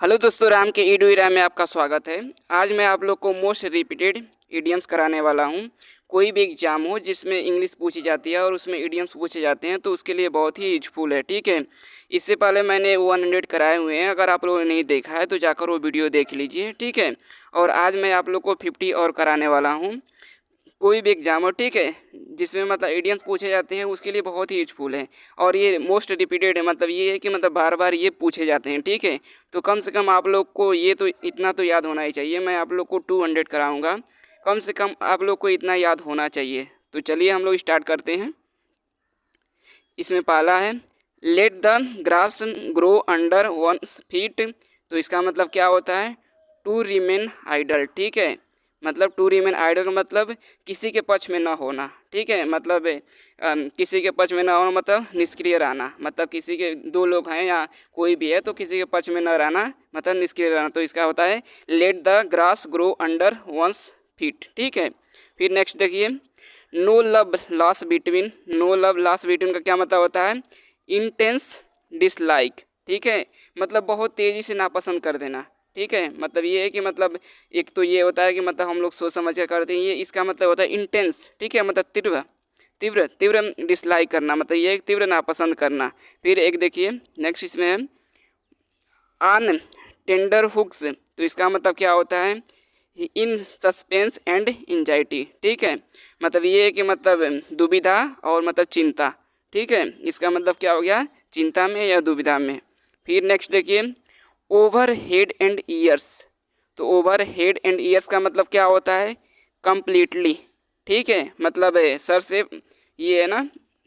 Hello दोस्तों, राम के Edu Ram में आपका स्वागत है। आज मैं आप लोग को मोस्ट रिपीटेड इडियम्स कराने वाला हूं। कोई भी एग्जाम हो जिसमें इंग्लिश पूछी जाती है और उसमें इडियम्स पूछे जाते हैं तो उसके लिए बहुत ही यूजफुल है। ठीक है, इससे पहले मैंने 100 कराए हुए हैं। अगर आप लोगों ने नहीं देखा है तो जाकर वो वीडियो देख लीजिए। ठीक है, और आज मैं आप लोग को 50 और कराने वाला हूँ। कोई भी एग्जाम हो, ठीक है, जिसमें मतलब इडियम्स पूछे जाते हैं उसके लिए बहुत ही यूजफुल है। और ये मोस्ट रिपीटेड है, मतलब ये है कि मतलब बार बार ये पूछे जाते हैं। ठीक है, तो कम से कम आप लोग को ये तो इतना तो याद होना ही चाहिए। मैं आप लोग को 200 कराऊंगा, कम से कम आप लोग को इतना याद होना चाहिए। तो चलिए हम लोग स्टार्ट करते हैं। इसमें पहला है let the grass grow under 1 feet. तो इसका मतलब क्या होता है? To remain idle. ठीक है, मतलब टू रिमेन आइडल का मतलब किसी के पक्ष में ना होना। ठीक है, मतलब किसी के पक्ष में ना होना मतलब निष्क्रिय रहना। मतलब किसी के दो लोग हैं या कोई भी है तो किसी के पक्ष में ना रहना मतलब निष्क्रिय रहना। तो इसका होता है let the grass grow under 1 feet. ठीक है, फिर नेक्स्ट देखिए no love lost between. No love lost between का क्या मतलब होता है? Intense dislike. ठीक है, मतलब बहुत तेज़ी से नापसंद कर देना। ठीक है, मतलब ये है कि मतलब एक तो ये होता है कि मतलब हम लोग सोच समझ कर करते हैं, ये इसका मतलब होता है इंटेंस। ठीक है, मतलब तीव्र तीव्र तीव्र डिसलाइक करना, मतलब ये एक तीव्र नापसंद करना। फिर एक देखिए नेक्स्ट इसमें है ऑन टेंडर हुक्स। तो इसका मतलब क्या होता है? इन सस्पेंस एंड एंजाइटी। ठीक है, मतलब ये है कि मतलब दुविधा और मतलब चिंता। ठीक है, इसका मतलब क्या हो गया? चिंता में या दुविधा में। फिर नेक्स्ट देखिए ओवर हेड एंड ईयर्स। तो ओवर हेड एंड ईयर्स का मतलब क्या होता है? कंप्लीटली। ठीक है, मतलब सर से ये है ना,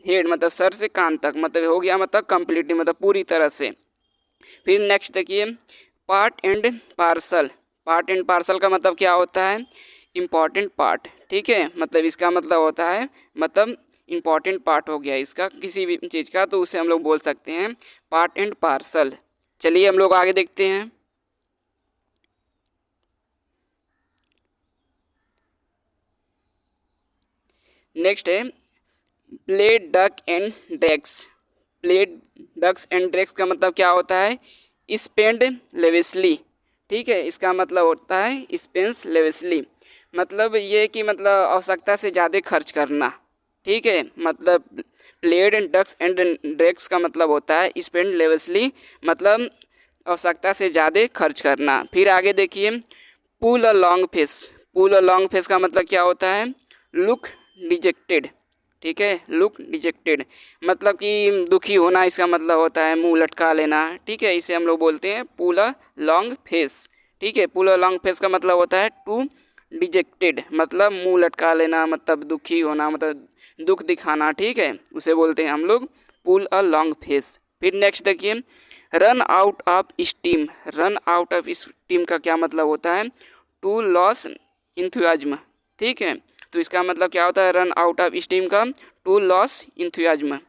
हेड मतलब सर से कान तक, मतलब हो गया मतलब कंप्लीटली मतलब पूरी तरह से। फिर नेक्स्ट देखिए part and parcel. Part and parcel का मतलब क्या होता है? Important part. ठीक है, मतलब इसका मतलब होता है मतलब इम्पॉर्टेंट पार्ट हो गया इसका किसी भी चीज़ का, तो उसे हम लोग बोल सकते हैं पार्ट एंड पार्सल। चलिए हम लोग आगे देखते हैं। नेक्स्ट है play duck and drakes. Play ducks and drakes का मतलब क्या होता है? Spend lavishly. ठीक है, इसका मतलब होता है स्पेंस लेविसली, मतलब ये कि मतलब आवश्यकता से ज़्यादा खर्च करना। ठीक है, मतलब प्लेड डक्स एंड ड्रैग्स का मतलब होता है स्पेंड लेविसली, मतलब आवश्यकता से ज़्यादा खर्च करना। फिर आगे देखिए pull a long face. Pull a long face का मतलब क्या होता है? Look dejected. ठीक है, लुक डिजेक्टेड मतलब कि दुखी होना, इसका मतलब होता है मुंह लटका लेना। ठीक है, इसे हम लोग बोलते हैं पुल अ लॉन्ग फेस। ठीक है, पुल अ लॉन्ग फेस का मतलब होता है टू डिजेक्टेड, मतलब मुंह लटका लेना, मतलब दुखी होना, मतलब दुख दिखाना। ठीक है, उसे बोलते हैं हम लोग पुल अ लॉन्ग फेस। फिर नेक्स्ट देखिए run out of steam. Run out of steam का क्या मतलब होता है? To loss enthusiasm. ठीक है, तो इसका मतलब क्या होता है रन आउट ऑफ स्टीम का? To loss enthusiasm.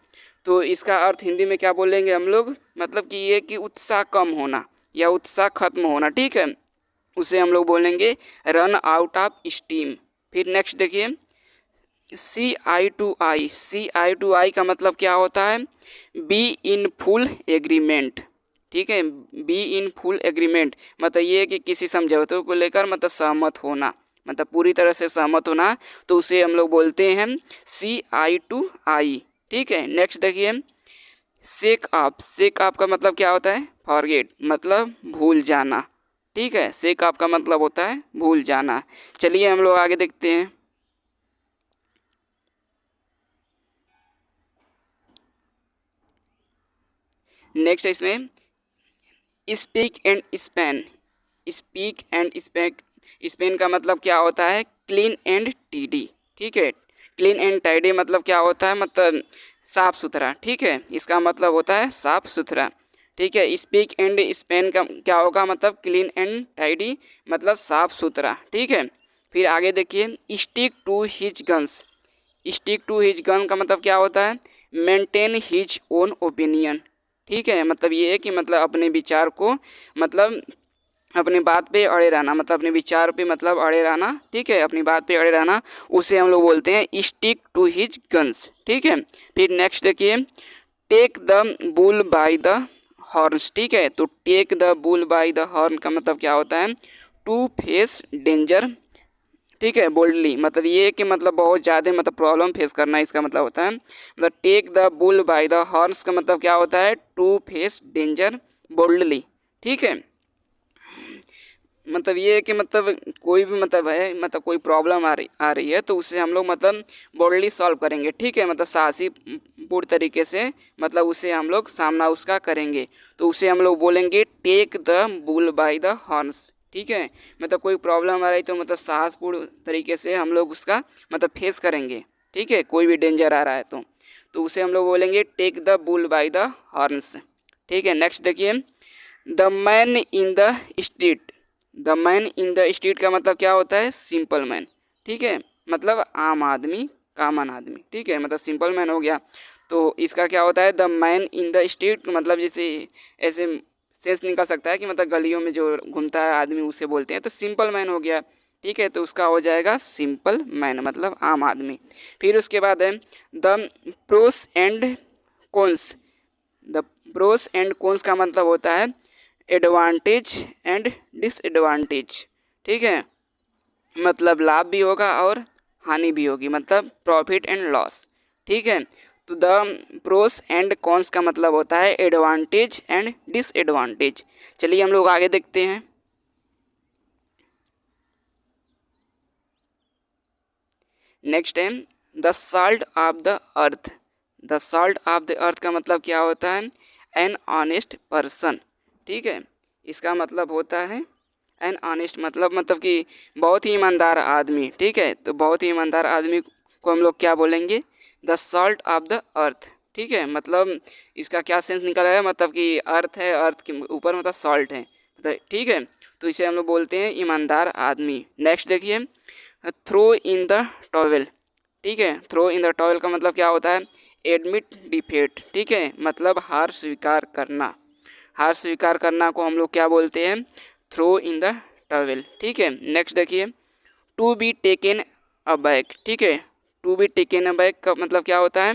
तो इसका अर्थ हिंदी में क्या बोलेंगे हम लोग? मतलब कि ये कि उत्साह कम होना या उत्साह खत्म होना। ठीक है, उसे हम लोग बोलेंगे रन आउट ऑफ स्टीम। फिर नेक्स्ट देखिए CI2I। CI2I का मतलब क्या होता है? Be in full agreement. ठीक है, बी इन फुल एग्रीमेंट मतलब ये है कि किसी समझौते को लेकर मतलब सहमत होना, मतलब पूरी तरह से सहमत होना, तो उसे हम लोग बोलते हैं CI2I। ठीक है, नेक्स्ट देखिए शेक ऑफ। शेक ऑफ का मतलब क्या होता है? फॉरगेट, मतलब भूल जाना। ठीक है, शेक ऑफ का मतलब होता है भूल जाना। चलिए हम लोग आगे देखते हैं। नेक्स्ट है इसमें speak and span. Speak and SPAC Spain का मतलब क्या होता है? Clean and TD. ठीक है, क्लीन एंड टाइडी मतलब क्या होता है? मतलब साफ सुथरा। ठीक है, इसका मतलब होता है साफ सुथरा। ठीक है, स्पीक एंड स्पेन का क्या होगा? मतलब क्लीन एंड टाइडी, मतलब साफ सुथरा। ठीक है, फिर आगे देखिए stick to his guns. Stick to his gun का मतलब क्या होता है? Maintain his own opinion. ठीक है, मतलब ये है कि मतलब अपने विचार को मतलब अपनी बात पे अड़े रहना, मतलब अपने विचार पे मतलब अड़े रहना। ठीक है, अपनी बात पे अड़े रहना, उसे हम लोग बोलते हैं स्टिक टू हिज गन्स। ठीक है, फिर नेक्स्ट देखिए take the bull by the horns, ठीक है। तो take the bull by the horn का मतलब क्या होता है, टू फेस डेंजर, ठीक है, बोल्डली। मतलब ये कि मतलब बहुत ज़्यादा मतलब प्रॉब्लम फेस करना इसका मतलब होता है। मतलब take the bull by the horns का मतलब क्या होता है, टू फेस डेंजर बोल्डली, ठीक है। मतलब ये है कि मतलब कोई भी मतलब है, मतलब कोई प्रॉब्लम आ रही है तो उसे हम लोग मतलब बोल्डली सॉल्व करेंगे, ठीक है। मतलब साहसी पूर्ण तरीके से मतलब उसे हम लोग सामना उसका करेंगे, तो उसे हम लोग बोलेंगे take the bull by the horns, ठीक है। मतलब कोई प्रॉब्लम आ रही तो मतलब साहसपूर्ण तरीके से हम लोग उसका मतलब फेस करेंगे, ठीक है। कोई भी डेंजर आ रहा है तो उसे हम लोग बोलेंगे take the bull by the horns, ठीक है। नेक्स्ट देखिए, the man in the street. The man in the street का मतलब क्या होता है, सिंपल मैन, ठीक है। मतलब आम आदमी, कॉमन आदमी, ठीक है। मतलब सिंपल मैन हो गया। तो इसका क्या होता है, the man in the street मतलब जैसे ऐसे सेंस निकल सकता है कि मतलब गलियों में जो घूमता है आदमी उसे बोलते हैं, तो सिंपल मैन हो गया, ठीक है। तो उसका हो जाएगा सिंपल मैन मतलब आम आदमी। फिर उसके बाद है the pros and cons. The pros and cons का मतलब होता है एडवांटेज एंड डिसएडवांटेज, ठीक है। मतलब लाभ भी होगा और हानि भी होगी, मतलब प्रॉफिट एंड लॉस, ठीक है। तो द प्रोस एंड कॉन्स का मतलब होता है एडवांटेज एंड डिसएडवांटेज। चलिए हम लोग आगे देखते हैं। नेक्स्ट है the salt of the earth. The salt of the earth का मतलब क्या होता है, एन ऑनेस्ट पर्सन, ठीक है। इसका मतलब होता है एन ऑनेस्ट मतलब कि बहुत ही ईमानदार आदमी, ठीक है। तो बहुत ही ईमानदार आदमी को हम लोग क्या बोलेंगे, the salt of the earth, ठीक है। मतलब इसका क्या सेंस निकल आया, मतलब कि अर्थ है, अर्थ के ऊपर मतलब सॉल्ट है, मतलब ठीक है। तो इसे हम लोग बोलते हैं ईमानदार आदमी। नेक्स्ट देखिए, थ्रो इन द टॉवेल, ठीक है। थ्रो इन द टॉवेल का मतलब क्या होता है, एडमिट डिफेट, ठीक है। मतलब हार स्वीकार करना। हार स्वीकार करना को हम लोग क्या बोलते हैं, थ्रो इन द टॉवेल, ठीक है। नेक्स्ट देखिए, टू बी टेकन अबैक, ठीक है। टू बी टेकन अबैक का मतलब क्या होता है,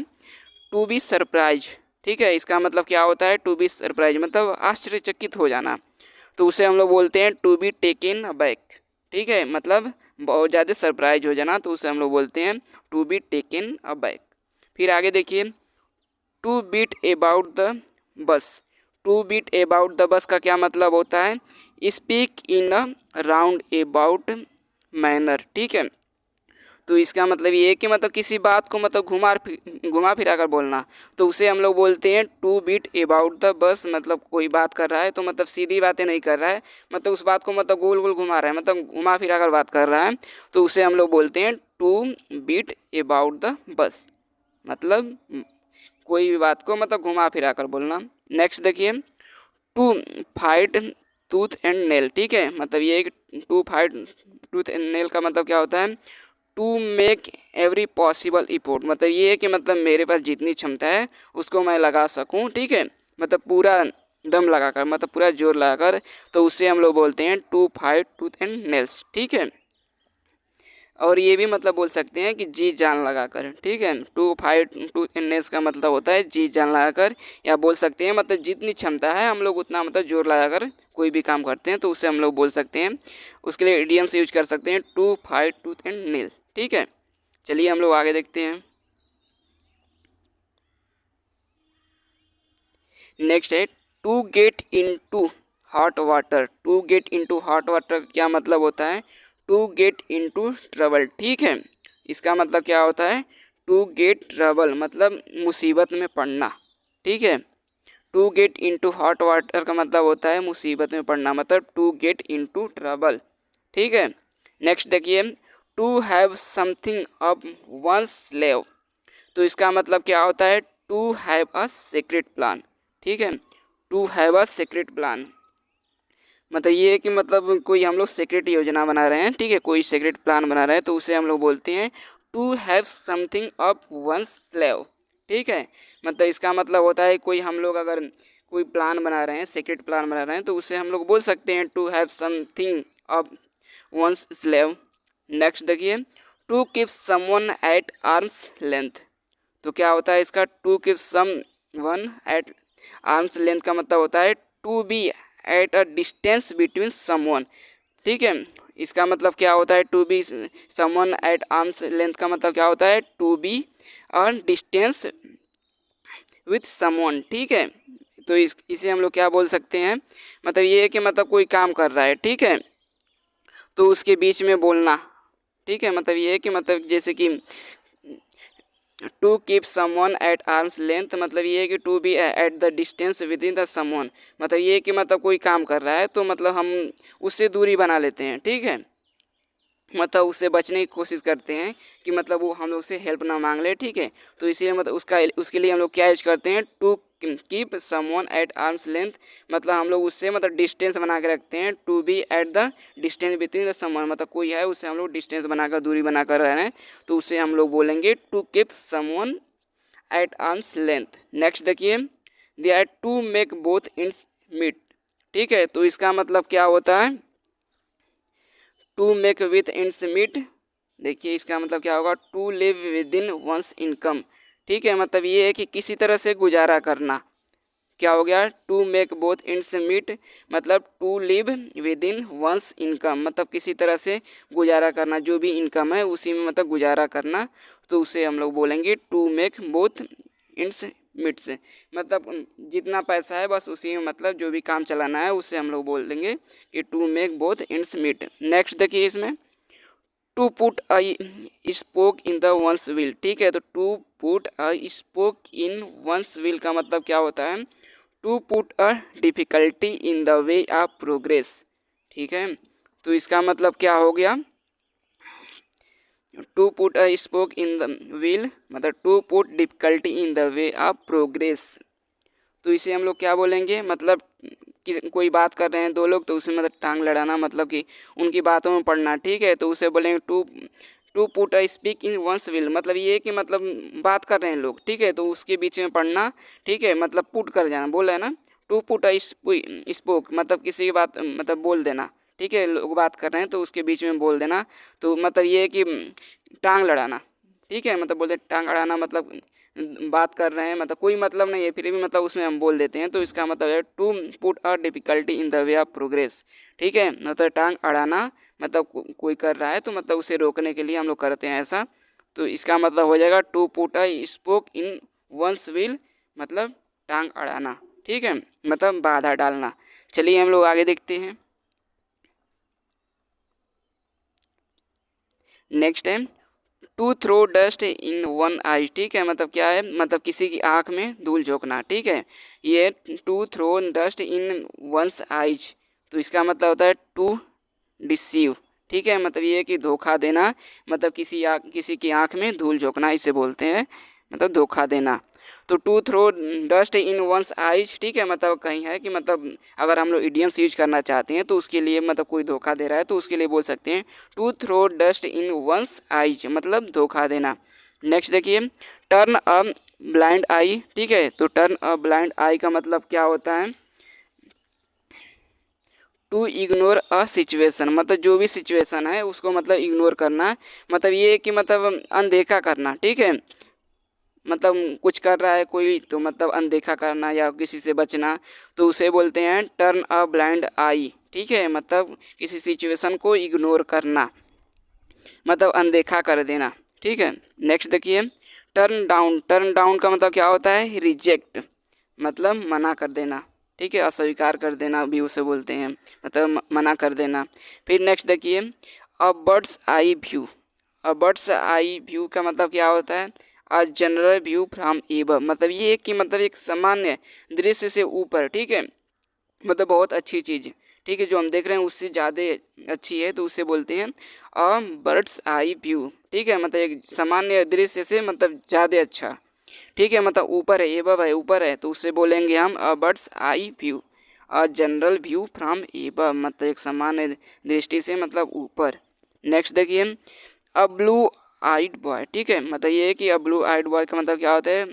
टू बी सरप्राइज, ठीक है। इसका मतलब क्या होता है, टू बी सरप्राइज मतलब आश्चर्यचकित हो जाना, तो उसे हम लोग बोलते हैं टू बी टेकन अबैक, ठीक है। मतलब बहुत ज़्यादा सरप्राइज हो जाना, तो उसे हम लोग बोलते हैं टू बी टेकन अबैक। फिर आगे देखिए, to beat about the bush. To beat about the bush का क्या मतलब होता है, speak in a round about manner, ठीक है। तो इसका मतलब ये है कि मतलब किसी बात को मतलब घुमा फिरा कर बोलना, तो उसे हम लोग बोलते हैं टू बीट अबाउट द बस। मतलब कोई बात कर रहा है तो मतलब सीधी बातें नहीं कर रहा है, मतलब उस बात को मतलब गोल गोल घुमा रहा है, मतलब घुमा फिरा कर बात कर रहा है, तो उसे हम लोग बोलते हैं टू बीट अबाउट द बस। मतलब कोई भी बात को मतलब घुमा फिरा कर बोलना। नेक्स्ट देखिए, to fight tooth and nail, ठीक है। मतलब ये to fight tooth and nail का मतलब क्या होता है, to make every possible effort. मतलब ये है कि मतलब मेरे पास जितनी क्षमता है उसको मैं लगा सकूं, ठीक है। मतलब पूरा दम लगाकर, मतलब पूरा जोर लगाकर, तो उससे हम लोग बोलते हैं to fight tooth and nails, ठीक है। और ये भी मतलब बोल सकते हैं कि जी जान लगाकर, ठीक है। टू फाइट टू एनएस का मतलब होता है जी जान लगाकर, या बोल सकते हैं मतलब जितनी क्षमता है हम लोग उतना मतलब जोर लगाकर कोई भी काम करते हैं, तो उसे हम लोग बोल सकते हैं, उसके लिए इडियम्स यूज कर सकते हैं to fight tooth and nail, ठीक है। चलिए हम लोग आगे देखते हैं। नेक्स्ट है to get into hot water. To get into hot water क्या मतलब होता है, to get into trouble, ठीक है। इसका मतलब क्या होता है, टू गेट ट्रबल मतलब मुसीबत में पड़ना, ठीक है। To get into hot water का मतलब होता है मुसीबत में पड़ना, मतलब to get into trouble, ठीक है। नेक्स्ट देखिए, to have something of one's sleeve. तो इसका मतलब क्या होता है, to have a secret plan, ठीक है। To have a secret plan मतलब ये है कि मतलब कोई हम लोग सीक्रेट योजना बना रहे हैं, ठीक है। कोई सीक्रेट प्लान बना रहे हैं तो उसे हम लोग बोलते हैं to have something of one's sleeve, ठीक है। मतलब इसका मतलब होता है कोई हम लोग अगर कोई प्लान बना रहे हैं, सीक्रेट प्लान बना रहे हैं, तो उसे हम लोग बोल सकते हैं to have something of one's sleeve. Next देखिए, to keep someone at arm's length. तो क्या होता है इसका, to keep someone at arm's length का मतलब होता है to be at a distance between someone, ठीक है। इसका मतलब क्या होता है to be someone at arm's length का मतलब क्या होता है to be a distance with someone, ठीक है। तो इसे हम लोग क्या बोल सकते हैं, मतलब ये है कि मतलब कोई काम कर रहा है, ठीक है, तो उसके बीच में बोलना, ठीक है। मतलब ये है कि मतलब जैसे कि to keep someone at arm's length, मतलब ये है कि to be at the distance within the someone, मतलब ये है कि मतलब कोई काम कर रहा है तो मतलब हम उससे दूरी बना लेते हैं, ठीक है। मतलब उससे बचने की कोशिश करते हैं कि मतलब वो हम लोग से हेल्प ना मांग ले, ठीक है। तो इसीलिए मतलब उसके लिए हम लोग क्या यूज करते हैं, to keep someone at arm's length, मतलब हम लोग उससे मतलब डिस्टेंस बना के रखते हैं, to be at the distance between the someone, मतलब कोई है उससे हम लोग डिस्टेंस बनाकर दूरी बनाकर रह रहे हैं, तो उससे हम लोग बोलेंगे to keep someone at arm's length. Next देखिए, they are to make both ends meet, ठीक है। तो इसका मतलब क्या होता है, to make with ends meet, देखिए इसका मतलब क्या होगा, to live within one's income, ठीक है। मतलब ये है कि किसी तरह से गुजारा करना, क्या हो गया, to make both ends meet, मतलब to live within one's income, मतलब किसी तरह से गुजारा करना, जो भी इनकम है उसी में मतलब गुजारा करना, तो उसे हम लोग बोलेंगे to make both ends meet से, मतलब जितना पैसा है बस उसी में मतलब जो भी काम चलाना है उससे हम लोग बोल देंगे कि to make both ends meet. Next देखिए इसमें, to put a spoke in the one's wheel, ठीक है। तो to put a spoke in one's wheel का मतलब क्या होता है, to put a difficulty in the way of progress, ठीक है। तो इसका मतलब क्या हो गया, to put a spoke in the wheel, मतलब to put difficulty in the way of progress, तो इसे हम लोग क्या बोलेंगे, मतलब कोई बात कर रहे हैं दो लोग तो उसमें मतलब टांग लड़ाना, मतलब कि उनकी बातों में पड़ना, ठीक है। तो उसे बोलेंगे to to put a spoke in one's wheel, मतलब ये कि मतलब बात कर रहे हैं लोग, ठीक है, तो उसके बीच में पढ़ना, ठीक है, मतलब पुट कर जाना, बोला है ना, टू पुट अ स्पोक, मतलब किसी की बात मतलब बोल देना, ठीक है, लोग बात कर रहे हैं तो उसके बीच में बोल देना, तो मतलब ये है कि टांग लड़ाना, ठीक है। मतलब बोलते टांग अड़ाना, मतलब बात कर रहे हैं, मतलब कोई मतलब नहीं है फिर भी मतलब उसमें हम बोल देते हैं, तो इसका मतलब है to put a difficulty in the way of progress, ठीक है। मतलब टांग अड़ाना, मतलब कोई कर रहा है तो मतलब उसे रोकने के लिए हम लोग करते हैं ऐसा, तो इसका मतलब हो जाएगा to put a spoke in one's wheel, मतलब टांग अड़ाना, ठीक है, मतलब बाधा डालना। चलिए हम लोग आगे देखते हैं। नेक्स्ट है to throw dust in one eyes, ठीक है। मतलब क्या है, मतलब किसी की आँख में धूल झोंकना, ठीक है। ये to throw dust in one's eyes, तो इसका मतलब होता है टू डिसीव, ठीक है। मतलब ये है कि धोखा देना, मतलब किसी की आँख में धूल झोंकना इसे बोलते हैं, मतलब धोखा देना। तो to throw dust in one's eyes, ठीक है, मतलब कहीं है कि मतलब अगर हम लोग इडियम्स यूज करना चाहते हैं तो उसके लिए मतलब कोई धोखा दे रहा है तो उसके लिए बोल सकते हैं to throw dust in one's eyes, मतलब धोखा देना। नेक्स्ट देखिए, टर्न अ ब्लाइंड आई, ठीक है। तो टर्न अ ब्लाइंड आई का मतलब क्या होता है, टू इग्नोर अ सिचुएशन, मतलब जो भी सिचुएशन है उसको मतलब इग्नोर करना, मतलब ये है कि मतलब अनदेखा करना, ठीक है। मतलब कुछ कर रहा है कोई तो मतलब अनदेखा करना या किसी से बचना, तो उसे बोलते हैं टर्न अ ब्लाइंड आई, ठीक है। मतलब किसी सिचुएशन को इग्नोर करना, मतलब अनदेखा कर देना, ठीक है। नेक्स्ट देखिए, टर्न डाउन का मतलब क्या होता है, रिजेक्ट, मतलब मना कर देना, ठीक है, अस्वीकार कर देना भी उसे बोलते हैं, मतलब मना कर देना। फिर नेक्स्ट देखिए, a bird's eye view, a bird's eye view का मतलब क्या होता है, a general view from above, मतलब ये है कि मतलब एक सामान्य दृश्य से ऊपर, ठीक है, मतलब बहुत अच्छी चीज़, ठीक है, जो हम देख रहे हैं उससे ज़्यादा अच्छी है तो उसे बोलते हैं अ बर्ड्स आई व्यू, ठीक है। मतलब एक सामान्य दृश्य से मतलब ज़्यादा अच्छा, ठीक है, मतलब ऊपर है, एबव है, ऊपर है, तो उसे बोलेंगे हम a bird's eye view. A general view from above, मतलब एक सामान्य दृष्टि से मतलब ऊपर। नेक्स्ट देखिए, अ ब्लू आइड बॉय, ठीक है, मतलब ये है कि अ ब्लू आइड बॉय का मतलब क्या होता है,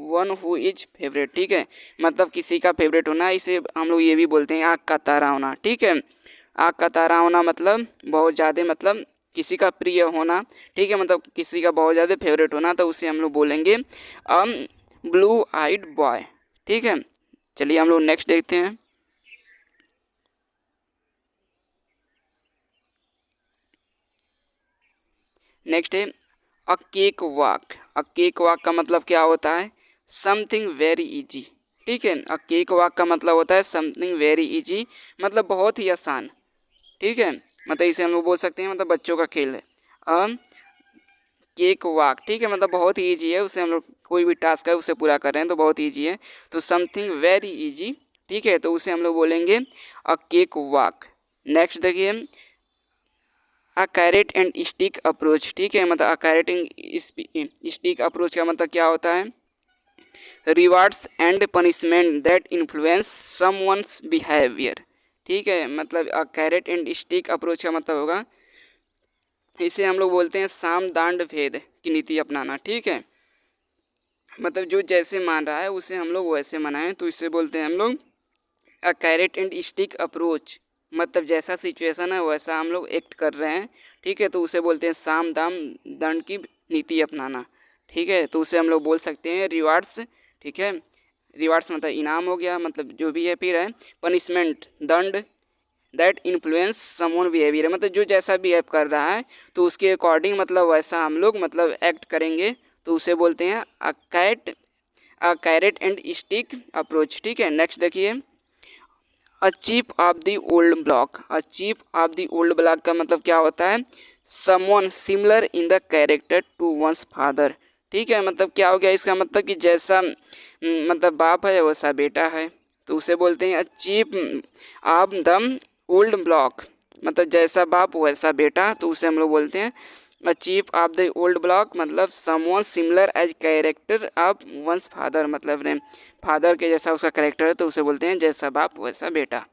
वन हु इज फेवरेट, ठीक है, मतलब किसी का फेवरेट होना, इसे हम लोग ये भी बोलते हैं आँख का तारा होना, ठीक है। आँख का तारा होना मतलब बहुत ज़्यादा, मतलब किसी का प्रिय होना, ठीक है, मतलब किसी का बहुत ज़्यादा फेवरेट होना, तो उसे हम लोग बोलेंगे ब्लू आइड बॉय, ठीक है। चलिए हम लोग नेक्स्ट देखते हैं। नेक्स्ट है अ केक वॉक। अ केक वॉक का मतलब क्या होता है? Something very easy. ठीक है, अ केक वॉक का मतलब होता है समथिंग वेरी इजी, मतलब बहुत ही आसान। ठीक है, मतलब इसे हम लोग बोल सकते हैं मतलब बच्चों का खेल है। अ केक वॉक, ठीक है, मतलब बहुत ही ईजी है, उसे हम लोग कोई भी टास्क है उसे पूरा कर रहे हैं तो बहुत ईजी है। तो समथिंग वेरी इजी, ठीक है, तो उसे हम लोग बोलेंगे अ केक वॉक। नेक्स्ट देखिए अ कैरेट एंड स्टिक अप्रोच। ठीक है, मतलब अ कैरेट एंड स्टिक अप्रोच का मतलब क्या होता है? Rewards and punishment that influence someone's behaviour. ठीक है, मतलब अ कैरेट एंड स्टिक अप्रोच का मतलब होगा, इसे हम लोग बोलते हैं साम दांड भेद की नीति अपनाना। ठीक है, मतलब जो जैसे मान रहा है उसे हम लोग वैसे मनाएं, तो इसे बोलते हैं हम लोग अ कैरेट एंड स्टिक अप्रोच। मतलब जैसा सिचुएशन है वैसा हम लोग एक्ट कर रहे हैं। ठीक है, तो उसे बोलते हैं साम दाम दंड की नीति अपनाना। ठीक है, तो उसे हम लोग बोल सकते हैं रिवार्ड्स। ठीक है, रिवार्ड्स मतलब इनाम हो गया, मतलब जो भी है। फिर है पनिशमेंट, दंड, दैट इन्फ्लुएंस समवन बिहेवियर, मतलब जो जैसा बिहेव कर रहा है तो उसके अकॉर्डिंग मतलब वैसा हम लोग मतलब एक्ट करेंगे, तो उसे बोलते हैं a carrot and stick approach. ठीक है, नेक्स्ट देखिए a chip of the old block. A chip of the old block का मतलब क्या होता है? Someone similar in the character to one's father. ठीक है, मतलब क्या हो गया इसका मतलब कि जैसा मतलब बाप है वैसा बेटा है, तो उसे बोलते हैं chief of the old block, मतलब जैसा बाप वैसा बेटा, तो उसे हम लोग बोलते हैं a chip of the old block, मतलब someone similar as character of one's father, मतलब ने फादर के जैसा उसका कैरेक्टर है, तो उसे बोलते हैं जैसा बाप वैसा बेटा।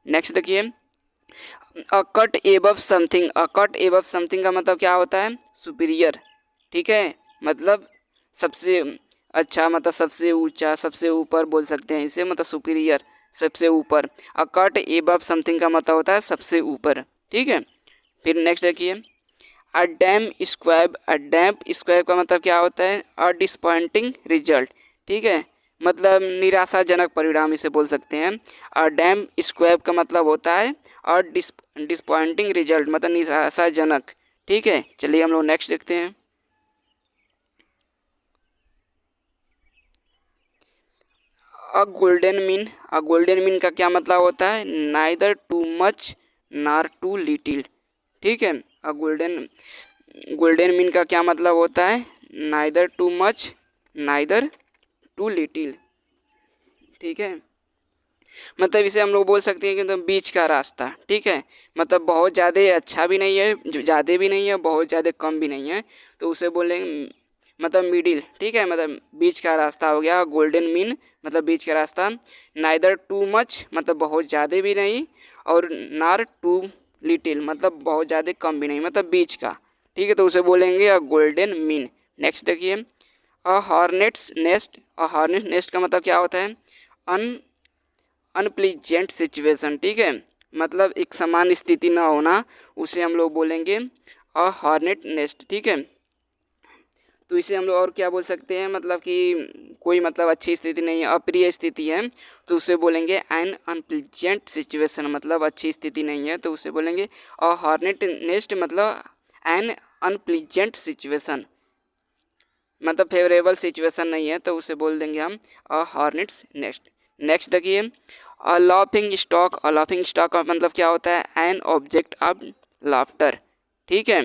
नेक्स्ट देखिए अ कट एबव समथिंग। अ कट एबव समथिंग का मतलब क्या होता है? सुपीरियर। ठीक है, मतलब सबसे अच्छा, मतलब सबसे ऊंचा, सबसे ऊपर बोल सकते हैं इसे, मतलब सुपीरियर, सबसे ऊपर। अ कट एबव समथिंग का मतलब होता है सबसे ऊपर। ठीक है, फिर नेक्स्ट देखिए अ डैम स्क्वाब। अ डैम्प स्क्वाब का मतलब क्या होता है? अ डिसपॉइंटिंग रिजल्ट। ठीक है, मतलब निराशाजनक परिणाम इसे बोल सकते हैं। अ डैम स्क्वाब का मतलब होता है अ डिसपॉइंटिंग रिजल्ट, मतलब निराशाजनक। ठीक है, चलिए हम लोग नेक्स्ट देखते हैं। अ गोल्डन मीन। अ गोल्डन मीन का क्या मतलब होता है? नाइदर टू मच नार टू लिटिल। ठीक है, अ गोल्डन मीन का क्या मतलब होता है? Neither too much neither too little. ठीक है, मतलब इसे हम लोग बोल सकते हैं कि मतलब बीच का रास्ता। ठीक है, मतलब बहुत ज़्यादा अच्छा भी नहीं है, ज़्यादा भी नहीं है, बहुत ज़्यादा कम भी नहीं है, तो उसे बोलेंगे मतलब मिडिल। ठीक है, मतलब बीच का रास्ता हो गया गोल्डन मीन, मतलब बीच का रास्ता। नाइदर टू मच मतलब बहुत ज़्यादा भी नहीं, और नार टू लिटिल मतलब बहुत ज़्यादा कम भी नहीं, मतलब बीच का। ठीक है, तो उसे बोलेंगे अ गोल्डन मीन। नेक्स्ट देखिए अ हॉर्नेट्स नेस्ट। अ हॉर्नेट नेस्ट का मतलब क्या होता है? अन अनप्लीजेंट सिचुएशन। ठीक है, मतलब एक समान स्थिति ना होना, उसे हम लोग बोलेंगे अ हॉर्नेट नेस्ट। ठीक है, तो इसे हम लोग और क्या बोल सकते हैं? मतलब कि कोई मतलब अच्छी स्थिति नहीं है, अप्रिय स्थिति है, तो उसे बोलेंगे एन अनप्लीजेंट सिचुएशन, मतलब अच्छी स्थिति नहीं है, तो उसे बोलेंगे अ हॉर्नेट नेस्ट, मतलब एन अनप्लीजेंट सिचुएशन, मतलब फेवरेबल सिचुएशन नहीं है, तो उसे बोल देंगे हम अ हॉर्नेट्स नेस्ट। नेक्स्ट देखिए अ लाफिंग स्टॉक। अ लाफिंग स्टॉक का मतलब क्या होता है? An object of laughter. ठीक है,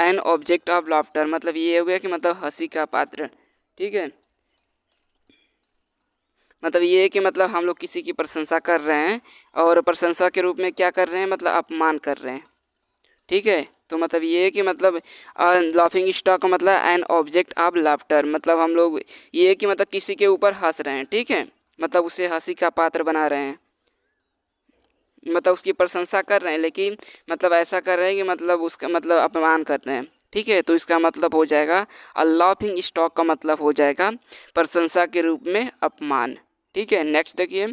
एन ऑब्जेक्ट ऑफ लाफ्टर मतलब ये हो गया कि मतलब हंसी का पात्र। ठीक है, मतलब ये है कि मतलब हम लोग किसी की प्रशंसा कर रहे हैं, और प्रशंसा के रूप में क्या कर रहे हैं? मतलब अपमान कर रहे हैं। ठीक है, तो मतलब ये है कि मतलब लाफिंग स्टॉक का मतलब एन ऑब्जेक्ट ऑफ लाफ्टर, मतलब हम लोग ये है कि मतलब किसी के ऊपर हंस रहे हैं। ठीक है, मतलब उसे हंसी का पात्र बना रहे हैं, मतलब उसकी प्रशंसा कर रहे हैं, लेकिन मतलब ऐसा कर रहे हैं कि मतलब उसका मतलब अपमान कर रहे हैं। ठीक है, तो इसका मतलब हो जाएगा अ लाफिंग स्टॉक का मतलब हो जाएगा प्रशंसा के रूप में अपमान। ठीक है, नेक्स्ट देखिए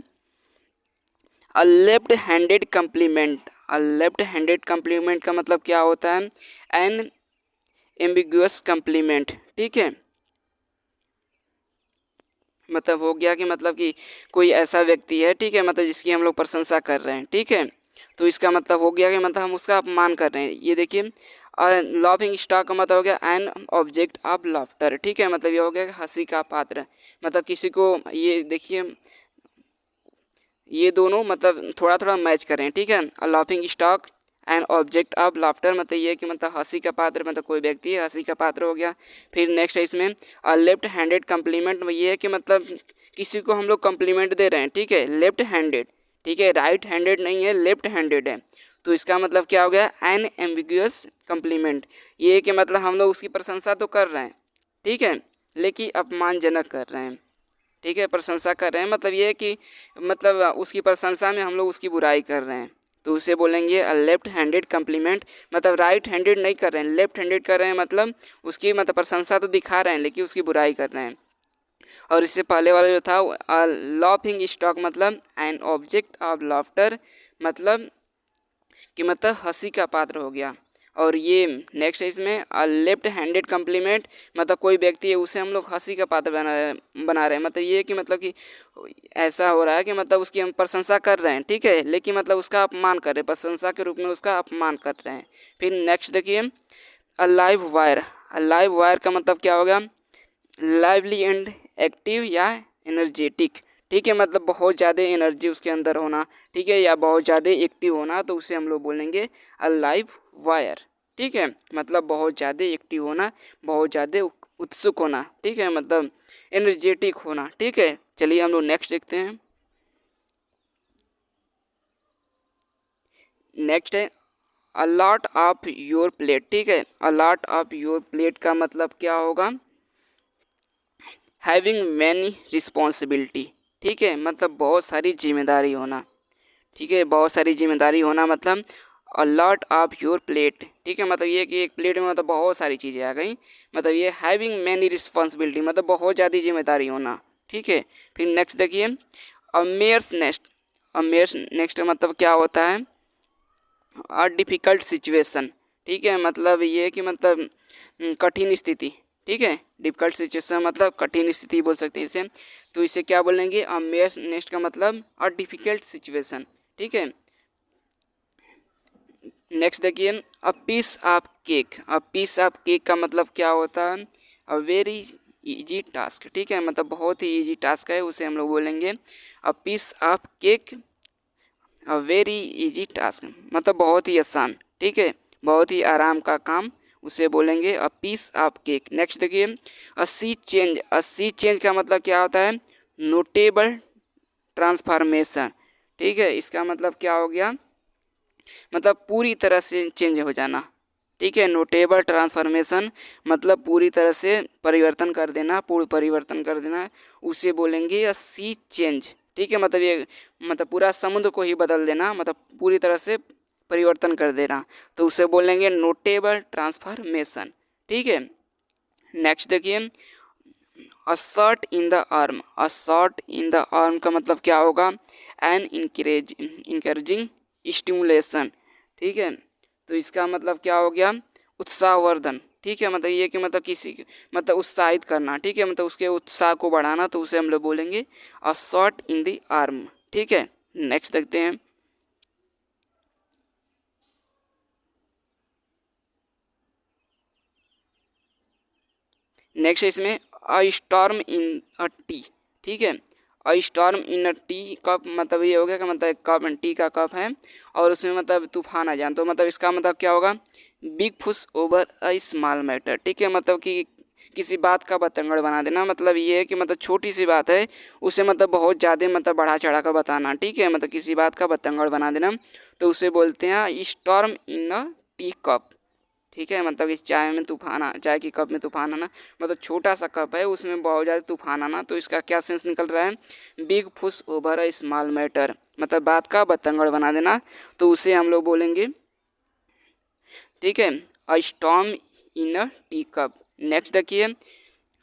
a left handed compliment. A left handed compliment का मतलब क्या होता है? An ambiguous compliment. ठीक है, मतलब हो गया कि मतलब कि कोई ऐसा व्यक्ति है, ठीक है, मतलब जिसकी हम लोग प्रशंसा कर रहे हैं, ठीक है। तो इसका मतलब हो गया कि मतलब हम उसका अपमान कर रहे हैं। ये देखिए लाफिंग स्टॉक का मतलब हो गया एन ऑब्जेक्ट ऑफ लाफ्टर, ठीक है, मतलब ये हो गया कि हंसी का पात्र। मतलब किसी को, ये देखिए ये दोनों मतलब थोड़ा थोड़ा मैच कर रहे हैं, ठीक है। Laughing stock and object of laughter मतलब ये है कि मतलब हंसी का पात्र, मतलब कोई व्यक्ति है हंसी का पात्र हो गया। फिर नेक्स्ट है इसमें लेफ्ट हैंडेड कम्प्लीमेंट, ये है कि मतलब किसी को हम लोग कम्प्लीमेंट दे रहे हैं, ठीक है, लेफ्ट हैंडेड, ठीक है, राइट हैंडेड नहीं है, लेफ्ट हैंडेड है। तो इसका मतलब क्या हो गया, एन एम्बिगुअस कम्प्लीमेंट, ये है कि मतलब हम लोग उसकी प्रशंसा तो कर रहे हैं, ठीक है, लेकिन अपमानजनक कर रहे हैं, ठीक है। प्रशंसा कर रहे हैं मतलब ये है कि मतलब उसकी प्रशंसा में हम लोग उसकी बुराई कर रहे हैं, तो उसे बोलेंगे लेफ्ट हैंडेड कम्प्लीमेंट। मतलब राइट हैंडेड नहीं कर रहे हैं, लेफ्ट हैंडेड कर रहे हैं, मतलब उसकी मतलब प्रशंसा तो दिखा रहे हैं लेकिन उसकी बुराई कर रहे हैं। और इससे पहले वाला जो था लाफिंग स्टॉक मतलब एन ऑब्जेक्ट ऑफ लाफ्टर, मतलब कि मतलब हंसी का पात्र हो गया। और ये नेक्स्ट है इसमें लेफ्ट हैंडेड कम्प्लीमेंट, मतलब कोई व्यक्ति है उसे हम लोग हंसी का पात्र बना रहे हैं। मतलब ये कि मतलब कि ऐसा हो रहा है कि मतलब उसकी हम प्रशंसा कर रहे हैं, ठीक है, लेकिन मतलब उसका अपमान कर रहे हैं, प्रशंसा के रूप में उसका अपमान कर रहे हैं। फिर नेक्स्ट देखिए अलाइव वायर। अलाइव वायर का मतलब क्या होगा, लाइवली एंड एक्टिव या एनर्जेटिक, ठीक है, मतलब बहुत ज़्यादा एनर्जी उसके अंदर होना, ठीक है, या बहुत ज़्यादा एक्टिव होना, तो उसे हम लोग बोलेंगे अलाइव वायर, ठीक है, मतलब बहुत ज़्यादा एक्टिव होना, बहुत ज़्यादा उत्सुक होना, ठीक है, मतलब एनर्जेटिक होना, ठीक है। चलिए हम लोग नेक्स्ट देखते हैं। नेक्स्ट है अलॉट ऑफ योर प्लेट, ठीक है, अलॉट ऑफ योर प्लेट का मतलब क्या होगा, हैविंग मैनी रिस्पॉन्सिबिलिटी, ठीक है, मतलब बहुत सारी जिम्मेदारी होना, ठीक है, बहुत सारी जिम्मेदारी होना, मतलब a lot of your plate, ठीक है, मतलब ये कि एक प्लेट में मतलब बहुत सारी चीज़ें आ गई, मतलब ये हैविंग मैनी रिस्पॉन्सिबिलिटी मतलब बहुत ज़्यादा जिम्मेदारी होना, ठीक है। फिर नेक्स्ट देखिए अ मेयर्स नेक्स्ट। अ मेयर्स नेक्स्ट मतलब क्या होता है, अ डिफ़िकल्ट सिचुएशन, ठीक है, मतलब ये कि मतलब कठिन स्थिति, ठीक है, डिफ़िकल्ट सिचुएशन मतलब कठिन स्थिति बोल सकते हैं इसे। तो इसे क्या बोलेंगे, अ मेयर्स नेक्स्ट का मतलब अ डिफ़िकल्ट सिचुएशन, ठीक है। नेक्स्ट देखिए a piece of cake. A piece of cake का मतलब क्या होता है, अ वेरी इजी टास्क, ठीक है, मतलब बहुत ही इजी टास्क है, उसे हम लोग बोलेंगे a piece of cake, a very easy task, मतलब बहुत ही आसान, ठीक है, बहुत ही आराम का काम, उसे बोलेंगे a piece of cake. Next देखिए a C change. A C change का मतलब क्या होता है, नोटेबल ट्रांसफॉर्मेशन, ठीक है, इसका मतलब क्या हो गया, मतलब पूरी तरह से चेंज हो जाना, ठीक है, नोटेबल ट्रांसफॉर्मेशन मतलब पूरी तरह से परिवर्तन कर देना, पूर्ण परिवर्तन कर देना, उसे बोलेंगे या सी चेंज, ठीक है, मतलब ये मतलब पूरा समुद्र को ही बदल देना, मतलब पूरी तरह से परिवर्तन कर देना, तो उसे बोलेंगे नोटेबल ट्रांसफॉर्मेशन, ठीक है। नेक्स्ट देखिए a shot in the arm. A shot in the arm का मतलब क्या होगा, एन इनकरेजिंग स्टिमुलेशन, ठीक है, तो इसका मतलब क्या हो गया, उत्साहवर्धन, ठीक है, मतलब ये कि मतलब किसी मतलब उत्साहित करना, ठीक है, मतलब उसके उत्साह को बढ़ाना, तो उसे हम लोग बोलेंगे a shot in the arm, ठीक है। नेक्स्ट देखते हैं नेक्स्ट इसमें अ स्टॉर्म इन अ टी, ठीक है, अ स्टॉर्म इन अ टी कप मतलब ये हो गया कि मतलब एक कप टी का कप है और उसमें मतलब तूफान आ जाए, तो मतलब इसका मतलब क्या होगा, बिग फुस ओवर अ स्मॉल मैटर, ठीक है, मतलब कि किसी बात का बतंगड़ बना देना, मतलब ये है कि मतलब छोटी सी बात है उसे मतलब बहुत ज़्यादा मतलब बढ़ा चढ़ा कर बताना, ठीक है, मतलब किसी बात का बतंगड़ बना देना, तो उसे बोलते हैं स्टॉर्म इन अ टी कप, ठीक है, मतलब इस चाय में तूफान चाय की कप में तूफान आना, मतलब छोटा सा कप है उसमें बहुत ज़्यादा तूफान आना, तो इसका क्या सेंस निकल रहा है, बिग फुस ओवर अ स्मॉल मैटर, मतलब बात का बतंगड़ बना देना, तो उसे हम लोग बोलेंगे, ठीक है, अ स्टॉर्म इन अ टी कप। नेक्स्ट देखिए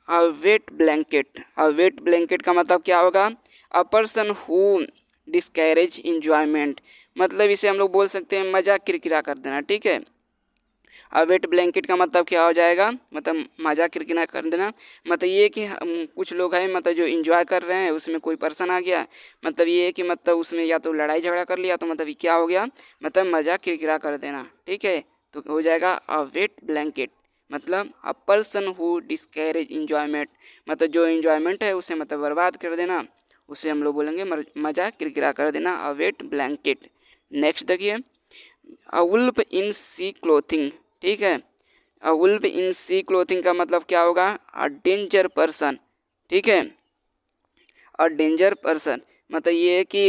अ वेट ब्लैंकेट। अ वेट ब्लैंकेट का मतलब क्या होगा, अ पर्सन हु डिस्कैरेज इंजॉयमेंट, मतलब इसे हम लोग बोल सकते हैं मजाक किरकिरा कर देना, ठीक है, अ वेट ब्लैंकेट का मतलब क्या हो जाएगा, मतलब मजाक किरकिरा कर देना। मतलब ये कि कुछ लोग हैं मतलब जो इंजॉय कर रहे हैं, उसमें कोई पर्सन आ गया, मतलब ये है कि मतलब उसमें या तो लड़ाई झगड़ा कर लिया, तो मतलब ये क्या हो गया, मतलब मजाक किरकिरा कर देना। ठीक है, तो हो जाएगा अ वेट ब्लैंकेट। मतलब a person who discourage enjoyment, मतलब जो इंजॉयमेंट है उसे मतलब बर्बाद कर देना, उसे हम लोग बोलेंगे मजाक किरकिरा कर देना, अ वेट ब्लैंकेट। नेक्स्ट देखिए, अ वुल्फ इन सी क्लोथिंग। ठीक है, अ वुल्फ इन सी क्लोथिंग का मतलब क्या होगा, अ डेंजर पर्सन। ठीक है, अ डेंजर पर्सन मतलब ये है कि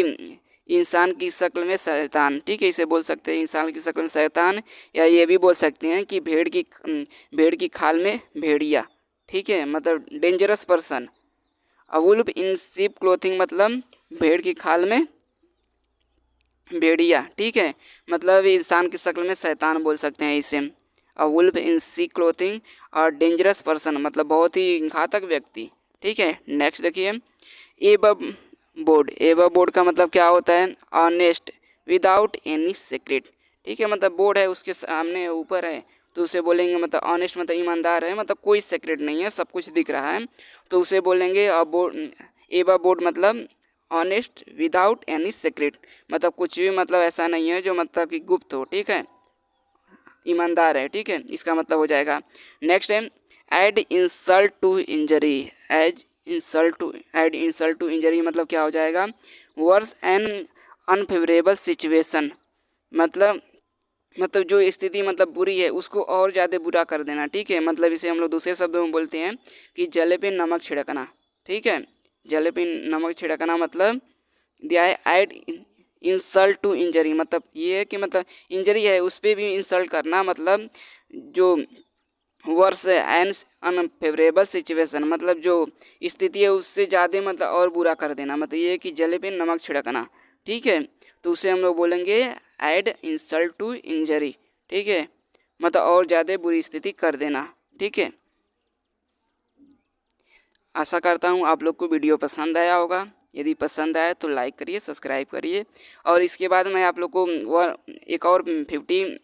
इंसान की शक्ल में शैतान। ठीक है, इसे बोल सकते हैं इंसान की शक्ल में शैतान, या ये भी बोल सकते हैं कि भेड़ की खाल में भेड़िया। ठीक है, मतलब dangerous person. A wolf in sheep clothing मतलब भेड़ की खाल में भेड़िया। ठीक है, मतलब इंसान की शक्ल में शैतान बोल सकते हैं इसे। A wolf in sheep clothing और डेंजरस पर्सन मतलब बहुत ही घातक व्यक्ति। ठीक है, नेक्स्ट देखिए, एबव बोर्ड। एबव बोर्ड का मतलब क्या होता है, ऑनेस्ट विदाउट एनी सीक्रेट। ठीक है, मतलब बोर्ड है उसके सामने ऊपर है, तो उसे बोलेंगे मतलब ऑनेस्ट मतलब ईमानदार है, मतलब कोई सीक्रेट नहीं है, सब कुछ दिख रहा है, तो उसे बोलेंगे अ बोर्ड। एबव बोर्ड मतलब ऑनेस्ट विदाउट एनी सीक्रेट, मतलब कुछ भी मतलब ऐसा नहीं है जो मतलब कि गुप्त हो। ठीक है, ईमानदार है। ठीक है, इसका मतलब हो जाएगा। नेक्स्ट है, add insult to injury. Add insult to injury मतलब क्या हो जाएगा, वर्स एन अनफेवरेबल सिचुएशन। मतलब जो स्थिति मतलब बुरी है उसको और ज़्यादा बुरा कर देना। ठीक है, मतलब इसे हम लोग दूसरे शब्दों में बोलते हैं कि जले पे नमक छिड़कना। ठीक है, जले पे नमक छिड़कना मतलब दिया है ऐड इंसल्ट टू इंजरी, मतलब ये है कि मतलब इंजरी है उस पर भी इंसल्ट करना, मतलब जो वर्स एंड अनफेवरेबल सिचुएशन मतलब जो स्थिति है उससे ज़्यादा मतलब और बुरा कर देना, मतलब ये है कि जले पे नमक छिड़कना। ठीक है, तो उसे हम लोग बोलेंगे ऐड इंसल्ट टू इंजरी। ठीक है, मतलब और ज़्यादा बुरी स्थिति कर देना। ठीक है, आशा करता हूँ आप लोग को वीडियो पसंद आया होगा। यदि पसंद आया तो लाइक करिए, सब्सक्राइब करिए, और इसके बाद मैं आप लोग को वह एक और 50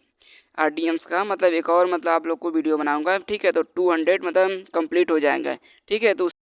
RDMs का मतलब एक और मतलब आप लोग को वीडियो बनाऊंगा। ठीक है, तो 200 मतलब कंप्लीट हो जाएंगे। ठीक है, तो